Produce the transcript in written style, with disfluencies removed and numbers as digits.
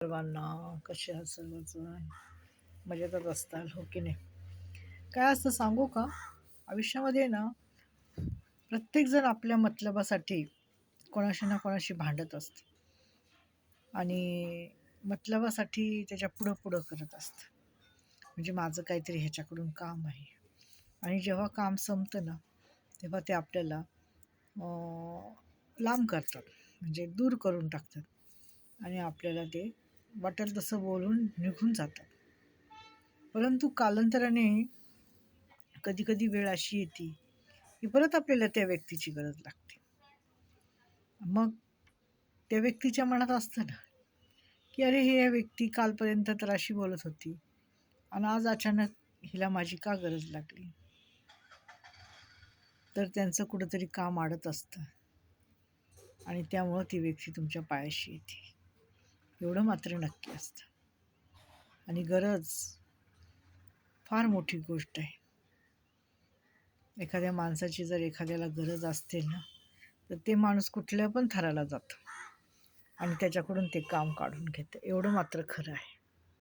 सर्वांना कसे आहात सर्वजण मजेतच असताल हो की नाही. काय असतं सांगू का, आयुष्यामध्ये ना प्रत्येकजण आपल्या मतलबासाठी कोणाशी ना कोणाशी भांडत असतं आणि मतलबासाठी त्याच्या पुढं पुढं करत असतं. म्हणजे माझं काहीतरी ह्याच्याकडून काम आहे आणि जेव्हा काम संपतं ना तेव्हा ते आपल्याला लांब करतात, म्हणजे दूर करून टाकतात आणि आपल्याला ते वाटेल तसं बोलून निघून जातात. परंतु कालांतराने कधी कधी वेळ अशी येते की परत आपल्याला त्या व्यक्तीची गरज लागते. मग त्या व्यक्तीच्या मनात असतं ना की अरे ही या व्यक्ती कालपर्यंत तर अशी बोलत होती आणि आज अचानक हिला माझी का गरज लागली. तर त्यांचं कुठंतरी काम अडत असतं आणि त्यामुळं ती व्यक्ती तुमच्या पायाशी येते, एवढं मात्र नक्की असतं. आणि गरज फार मोठी गोष्ट आहे. एखाद्या माणसाची जर एखाद्याला गरज असते ना तर ते माणूस कुठल्या पण थराला जातं आणि त्याच्याकडून ते काम काढून घेतं, एवढं मात्र खरं आहे.